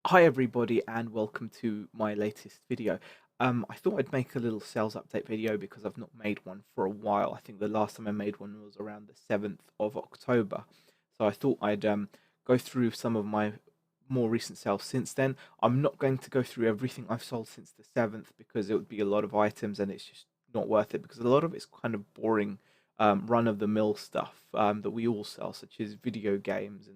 Hi everybody and welcome to my latest video. I thought I'd make a little sales update video because I've not made one for a while. I think the last time I made one was around the 7th of October. So I thought I'd go through some of my more recent sales since then. I'm not going to go through everything I've sold since the 7th because it would be a lot of items and it's just not worth it because a lot of it's kind of boring run-of-the-mill stuff that we all sell, such as video games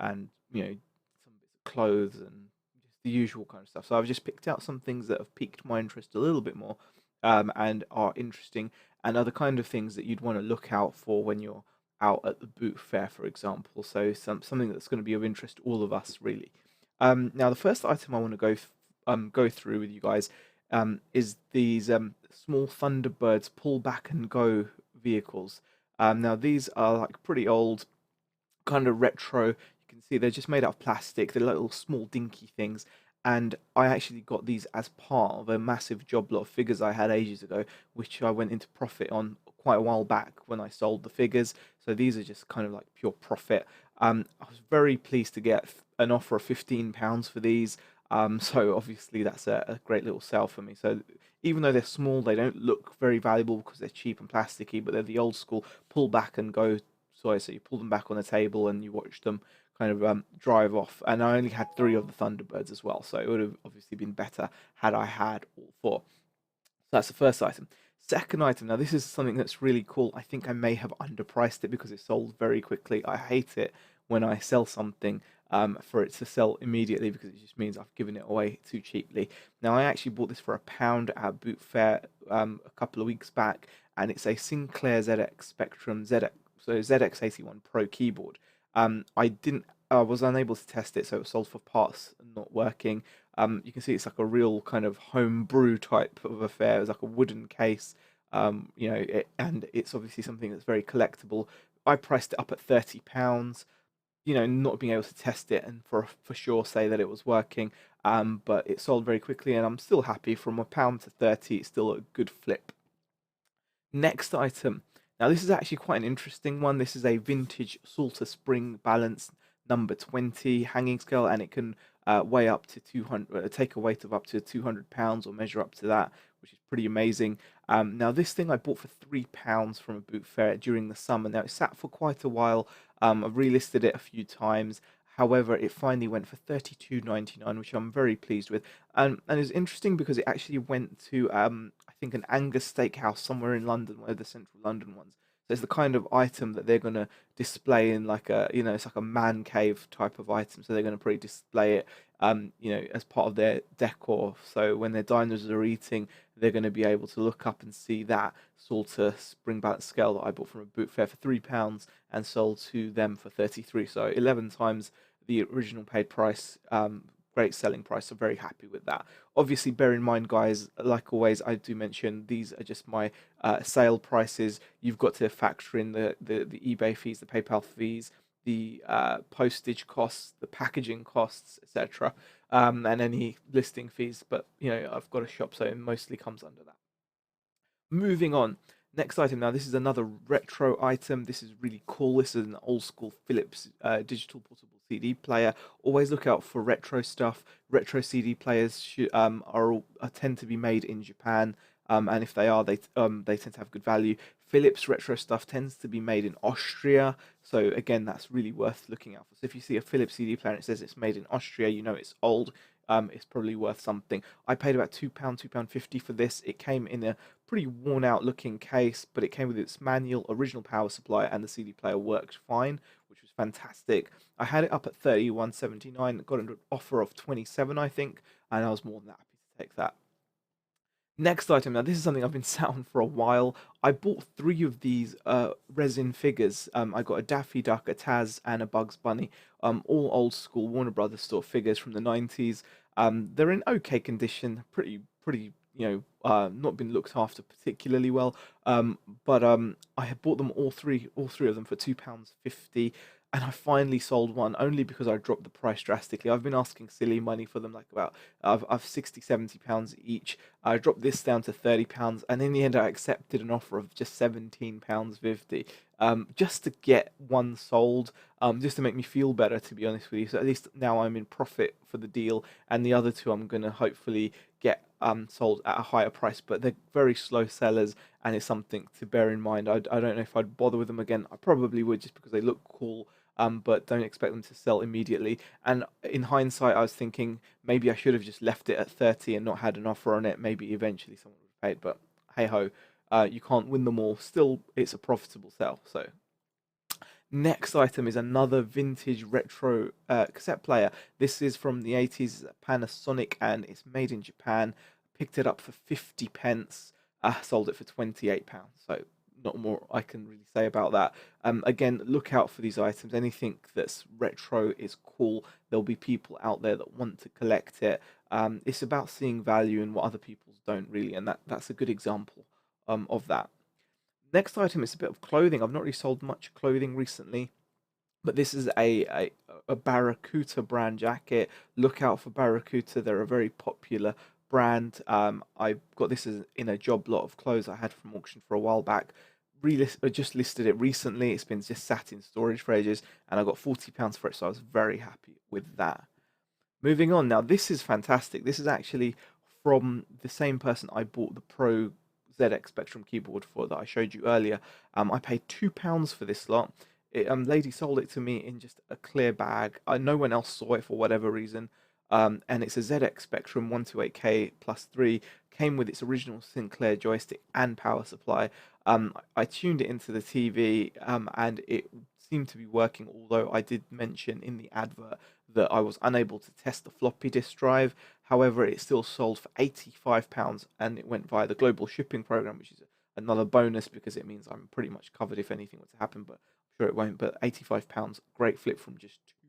and some bits of clothes and just the usual kind of stuff. So I've just picked out some things that have piqued my interest a little bit more, and are interesting, and are the kind of things that you'd want to look out for when you're out at the boot fair, for example. So something that's going to be of interest to all of us, really. Now, the first item I want to go through with you guys is these small Thunderbirds pull back and go vehicles. Now, these are like pretty old, kind of retro. You can see they're just made out of plastic. They're little small dinky things. And I actually got these as part of a massive job lot of figures I had ages ago, which I went into profit on quite a while back when I sold the figures. So these are just kind of like pure profit. I was very pleased to get an offer of £15 for these. So obviously that's a great little sale for me. So even though they're small, they don't look very valuable because they're cheap and plasticky, but they're the old school pull back and go. So you pull them back on the table and you watch them kind of drive off. And I only had three of the Thunderbirds as well, so it would have obviously been better had I had all four. So that's the first item. Second item, now this is something that's really cool. I think I may have underpriced it because it sold very quickly. I hate it when I sell something for it to sell immediately because it just means I've given it away too cheaply. Now, I actually bought this for £1 at Boot Fair a couple of weeks back, and it's a Sinclair ZX Spectrum ZX81 Pro keyboard. I was unable to test it, so it was sold for parts not working. You can see it's like a real kind of home brew type of affair. It's like a wooden case, and it's obviously something that's very collectible. I priced it up at £30, not being able to test it and for sure say that it was working. But it sold very quickly, and I'm still happy. From £1 to 30, it's still a good flip. Next item. Now, this is actually quite an interesting one. This is a vintage Salter Spring Balance number 20 hanging scale, and it can weigh up to 200, take a weight of up to £200 or measure up to that, which is pretty amazing. Now, this thing I bought for £3 from a boot fair during the summer. Now, it sat for quite a while. I've relisted it a few times. However, it finally went for 32.99, which I'm very pleased with. And it's interesting because it actually went to I think an Angus Steakhouse somewhere in London, one of the central London ones. So it's the kind of item that they're gonna display in like it's like a man cave type of item. So they're gonna probably display it, as part of their decor. So when their diners are eating, they're gonna be able to look up and see that Salter spring balance scale that I bought from a boot fair for £3 and sold to them for 33. So 11 times the original paid price. Great selling price. I'm very happy with that. Obviously, bear in mind, guys, like always, I do mention these are just my sale prices. You've got to factor in the eBay fees, the PayPal fees, the postage costs, the packaging costs, etc., and any listing fees. But I've got a shop, so it mostly comes under that. Moving on. Next item now. This is another retro item. This is really cool. This is an old school Philips digital portable CD player. Always look out for retro stuff. Retro CD players tend to be made in Japan, and if they are, they tend to have good value. Philips retro stuff tends to be made in Austria, so again, that's really worth looking out for. So if you see a Philips CD player and it says it's made in Austria, you know it's old. It's probably worth something. I paid about £2, £2.50 for this. It came in a pretty worn out looking case, but it came with its manual, original power supply, and the CD player worked fine, which was fantastic. I had it up at 31.79, got an offer of 27, I think, and I was more than happy to take that. Next item. Now, this is something I've been sat on for a while. I bought three of these resin figures. I got a Daffy Duck, a Taz, and a Bugs Bunny. All old school Warner Brothers store figures from the 90s. They're in okay condition, pretty, not been looked after particularly well. But I had bought them all three of them for £2.50, and I finally sold one only because I dropped the price drastically. I've been asking silly money for them, like about I've £60, £70 each. I dropped this down to £30, and in the end, I accepted an offer of just £17.50, just to get one sold, just to make me feel better, to be honest with you. So at least now I'm in profit for the deal, and the other two I'm gonna hopefully get sold at a higher price. But they're very slow sellers, and it's something to bear in mind. I don't know if I'd bother with them again. I probably would, just because they look cool. But don't expect them to sell immediately. And in hindsight, I was thinking maybe I should have just left it at 30 and not had an offer on it. Maybe eventually someone would have paid, but hey ho, you can't win them all. Still, it's a profitable sell. So next item is another vintage retro cassette player. This is from the 80s, Panasonic, and it's made in Japan. Picked it up for 50 pence. Sold it for £28. So not more I can really say about that. Again, look out for these items. Anything that's retro is cool. There'll be people out there that want to collect it. It's about seeing value in what other people don't really, and that's a good example of that. Next item is a bit of clothing. I've not really sold much clothing recently, but this is a Barracuda brand jacket. Look out for Barracuda. They're a very popular brand. I got this in a job lot of clothes I had from auction for a while back. Just listed it recently. It's been just sat in storage for ages, and I got £40 for it, so I was very happy with that. Moving on now, this is fantastic. This is actually from the same person I bought the Pro ZX Spectrum keyboard for that I showed you earlier. I paid £2 for this lot. Lady sold it to me in just a clear bag. No one else saw it for whatever reason. And it's a ZX Spectrum 128K plus 3. Came with its original Sinclair joystick and power supply. I tuned it into the TV, and it seemed to be working, although I did mention in the advert that I was unable to test the floppy disk drive. However, it still sold for £85, and it went via the global shipping program, which is another bonus because it means I'm pretty much covered if anything were to happen, but I'm sure it won't. But £85, great flip from just £2.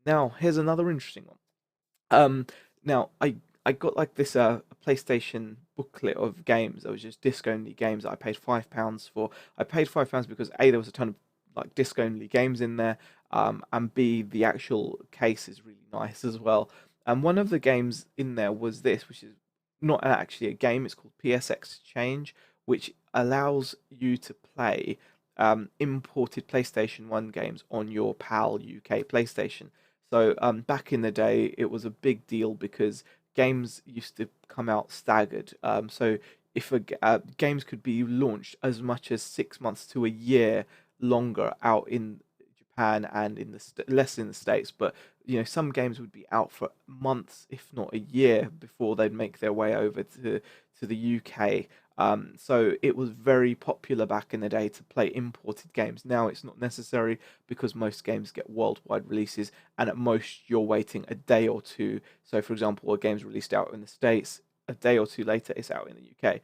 Now, here's another interesting one. Now I got like this PlayStation booklet of games that was just disc only games that I paid £5 for. I paid £5 because A, there was a ton of like disc only games in there, and B, the actual case is really nice as well. And one of the games in there was this, which is not actually a game. It's called PSX Change, which allows you to play imported PlayStation 1 games on your PAL UK PlayStation. So back in the day, it was a big deal because games used to come out staggered. So if games could be launched as much as 6 months to a year longer out in Japan and in the less in the States, but some games would be out for months, if not a year, before they'd make their way over to the UK. So it was very popular back in the day to play imported games. Now it's not necessary because most games get worldwide releases, and at most you're waiting a day or two. So, for example, a game's released out in the States, a day or two later it's out in the UK.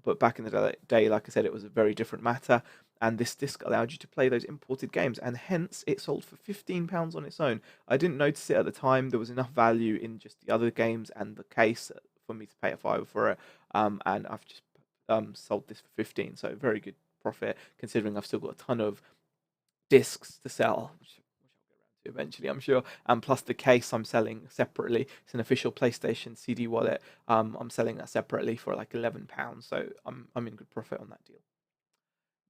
But back in the day, like I said, it was a very different matter. And this disc allowed you to play those imported games, and hence it sold for £15 on its own. I didn't notice it at the time. There was enough value in just the other games and the case for me to pay a fiver for it. And I've just sold this for 15, so very good profit considering I've still got a ton of discs to sell, which I'll get around to eventually, I'm sure. And plus the case I'm selling separately. It's an official PlayStation CD wallet. I'm selling that separately for like £11, so I'm in good profit on that deal.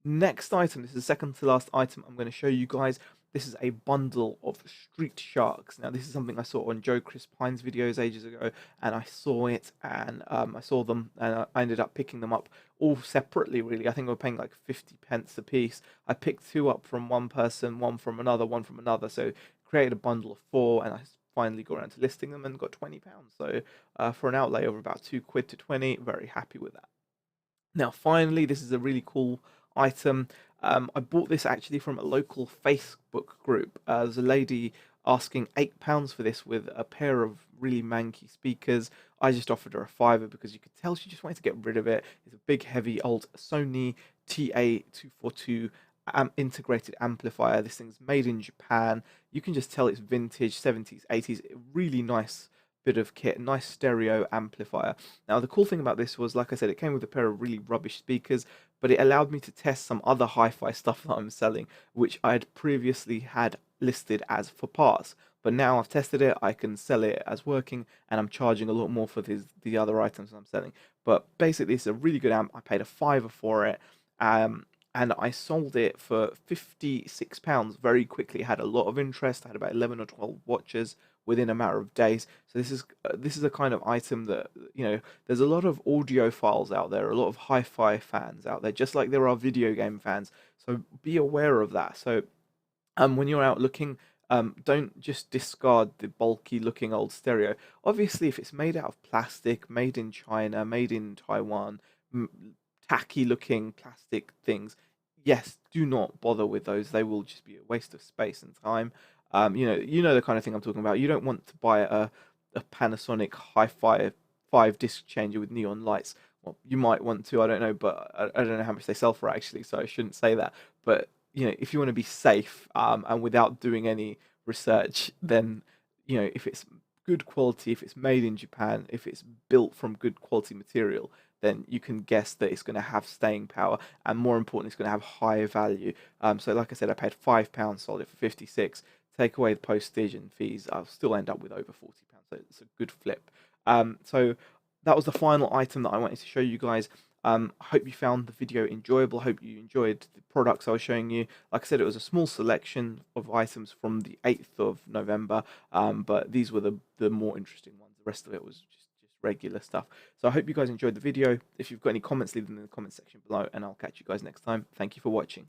Next item, this is the second to last item I'm going to show you guys. This is a bundle of Street Sharks. Now, this is something I saw on Joe Chris Pine's videos ages ago, and I saw it, and I saw them, and I ended up picking them up all separately, really. I think we were paying like 50 pence a piece. I picked two up from one person, one from another, so created a bundle of four, and I finally got around to listing them and got £20. So for an outlay of about £2 to 20, very happy with that. Now, finally, this is a really cool item. I bought this actually from a local Facebook group. There's a lady asking £8 for this with a pair of really manky speakers. I just offered her a fiver because you could tell she just wanted to get rid of it. It's a big, heavy, old Sony TA242 integrated amplifier. This thing's made in Japan. You can just tell it's vintage, 70s, 80s, really nice bit of kit, nice stereo amplifier. Now, the cool thing about this was, like I said, it came with a pair of really rubbish speakers, but it allowed me to test some other hi-fi stuff that I'm selling, which I had previously had listed as for parts. But now I've tested it, I can sell it as working, and I'm charging a lot more for the other items I'm selling. But basically, it's a really good amp. I paid a fiver for it, um, and I sold it for £56 very quickly. It had a lot of interest. I had about 11 or 12 watches within a matter of days. So this is a kind of item that, there's a lot of audiophiles out there, a lot of hi-fi fans out there, just like there are video game fans. So be aware of that. So when you're out looking, don't just discard the bulky looking old stereo. Obviously, if it's made out of plastic, made in China, made in Taiwan, tacky looking plastic things, yes, do not bother with those. They will just be a waste of space and time. You know the kind of thing I'm talking about. You don't want to buy a Panasonic hi-fi 5 disc changer with neon lights. Well, you might want to, I don't know, but I don't know how much they sell for actually, so I shouldn't say that. But if you want to be safe, and without doing any research, then if it's good quality, if it's made in Japan, if it's built from good quality material, then you can guess that it's going to have staying power, and more importantly, it's going to have high value. So like I said, I paid £5, sold it for 56. Take away the postage and fees, I'll still end up with over £40. So it's a good flip. So that was the final item that I wanted to show you guys. I hope you found the video enjoyable. I hope you enjoyed the products I was showing you. Like I said, it was a small selection of items from the 8th of November, but these were the more interesting ones. The rest of it was just regular stuff. So I hope you guys enjoyed the video. If you've got any comments, leave them in the comment section below, and I'll catch you guys next time. Thank you for watching.